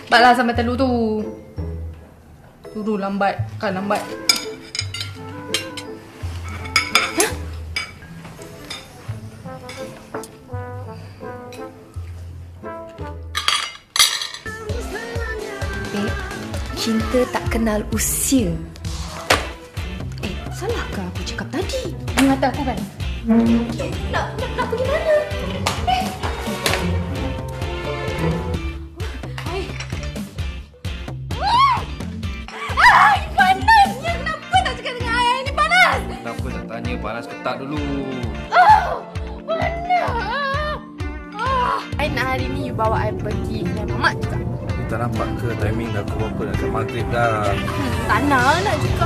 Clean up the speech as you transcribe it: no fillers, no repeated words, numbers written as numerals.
Cepatlah sampai telur tu. Turu lambat. Kan lambat. Cinta tak kenal usia. Salahkah aku cakap tadi? Mengata aku kan? Nak pergi mana? Panasnya! Kenapa tak cakap dengan ayah ini panas? Kenapa tak tanya panas ke tak dulu? I nak hari ni you bawa I pergi kedai mamak juga. Tak nampak ke timing dah pukul berapa? Dah ke maghrib dah. Tak nak juga.